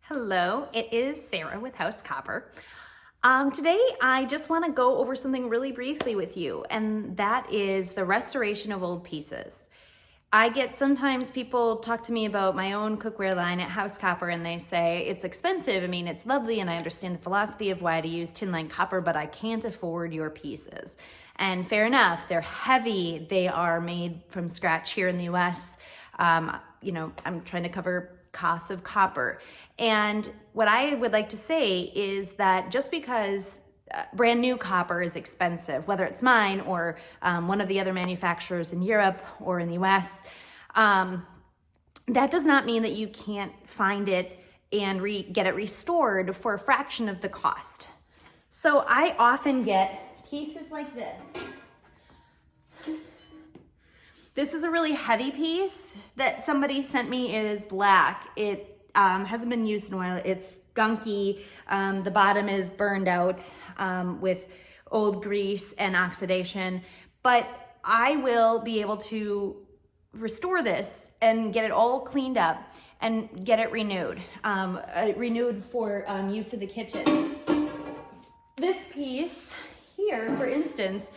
Hello, it is Sarah with House Copper. Today I just want to go over something really briefly with you, and that is the restoration of old pieces. I get sometimes people talk to me about my own cookware line at House Copper and they say it's expensive. I mean, it's lovely and I understand the philosophy of why to use tin line copper, but I can't afford your pieces. And fair enough, they're heavy. They are made from scratch here in the US. I'm trying to cover costs of copper. And what I would like to say is that just because brand new copper is expensive, whether it's mine or one of the other manufacturers in Europe or in the US, that does not mean that you can't find it and get it restored for a fraction of the cost. So I often get pieces like this. This is a really heavy piece that somebody sent me. It is black. It hasn't been used in a while. It's gunky. The bottom is burned out with old grease and oxidation. But I will be able to restore this and get it all cleaned up and get it renewed. Renewed for use in the kitchen. This piece here, for instance,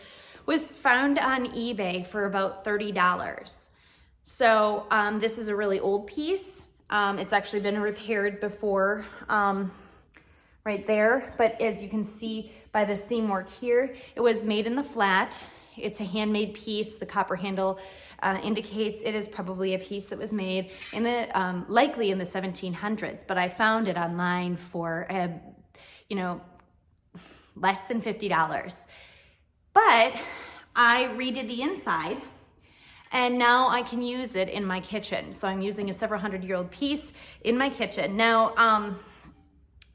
was found on eBay for about $30. So this is a really old piece. It's actually been repaired before right there. But as you can see by the seam work here, it was made in the flat. It's a handmade piece. The copper handle indicates it is probably a piece that was made in the likely in the 1700s. But I found it online for less than $50. But I redid the inside and now I can use it in my kitchen. So I'm using a several hundred-year-old piece in my kitchen. Now,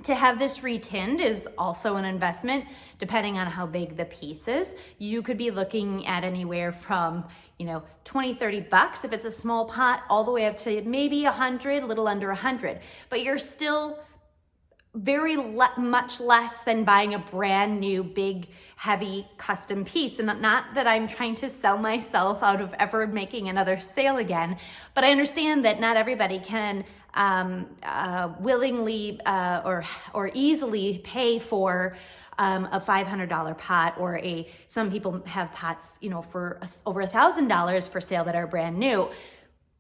to have this retinned is also an investment, depending on how big the piece is. You could be looking at anywhere from, $20-30 if it's a small pot, all the way up to maybe 100, a little under 100. But you're still very much less than buying a brand new, big, heavy custom piece. And not that I'm trying to sell myself out of ever making another sale again, but I understand that not everybody can willingly or easily pay for a $500 pot, or some people have pots, for over $1,000 for sale that are brand new.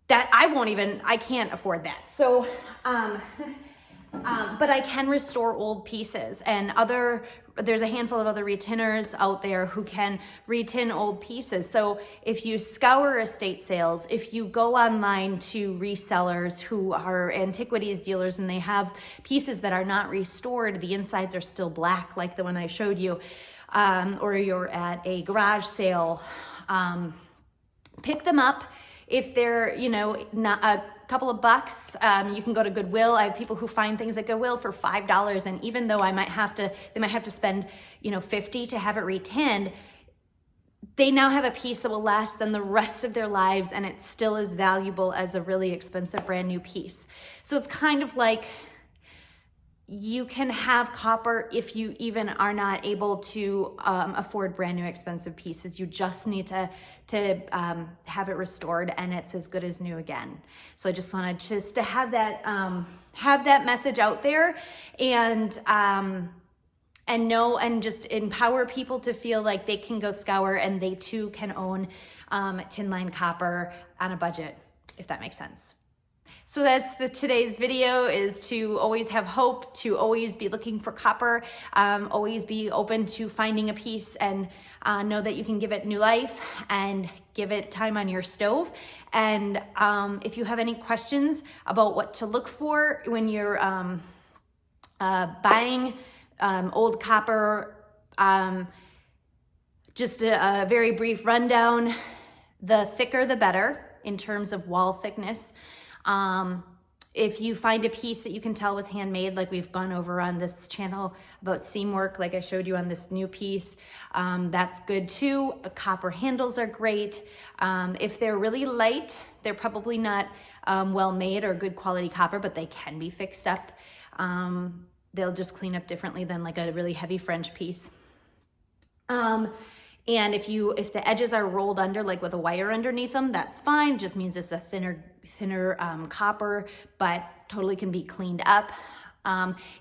That I can't afford that. So, but I can restore old pieces, and there's a handful of other retinners out there who can retin old pieces. So if you scour estate sales, if you go online to resellers who are antiquities dealers and they have pieces that are not restored, the insides are still black like the one I showed you, or you're at a garage sale, pick them up. If they're, not a couple of bucks, you can go to Goodwill. I have people who find things at Goodwill for $5, and even though they might have to spend, $50 to have it retinned, they now have a piece that will last them the rest of their lives, and it still is valuable as a really expensive brand new piece. So it's kind of like you can have copper if you even are not able to afford brand new expensive pieces. You just need to have it restored, and it's as good as new again. So I just wanted to have that message out there, and just empower people to feel like they can go scour and they too can own tin line copper on a budget, if that makes sense. So that's today's video, is to always have hope, to always be looking for copper, always be open to finding a piece, and know that you can give it new life and give it time on your stove. And if you have any questions about what to look for when you're buying old copper, just a very brief rundown. The thicker the better in terms of wall thickness. If you find a piece that you can tell was handmade, like we've gone over on this channel about seam work, like I showed you on this new piece, that's good too. The copper handles are great. If they're really light, they're probably not well made or good quality copper, but they can be fixed up. They'll just clean up differently than like a really heavy French piece. And if the edges are rolled under, like with a wire underneath them, that's fine. Just means it's a thinner copper, but totally can be cleaned up.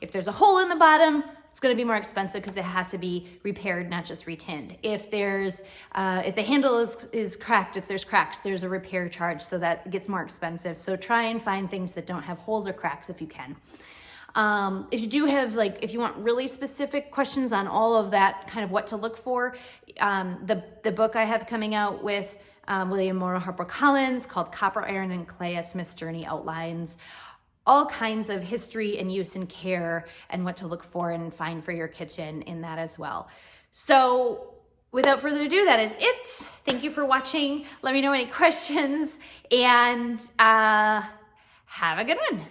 If there's a hole in the bottom, it's going to be more expensive because it has to be repaired, not just retinned. If if the handle is cracked, if there's cracks, there's a repair charge, so that gets more expensive. So try and find things that don't have holes or cracks if you can. If you do have, if you want really specific questions on all of that, kind of what to look for, the book I have coming out with William Morrow HarperCollins called Copper, Iron, and Clay: A Smith's Journey outlines all kinds of history and use and care and what to look for and find for your kitchen in that as well. So without further ado, that is it. Thank you for watching. Let me know any questions, and have a good one.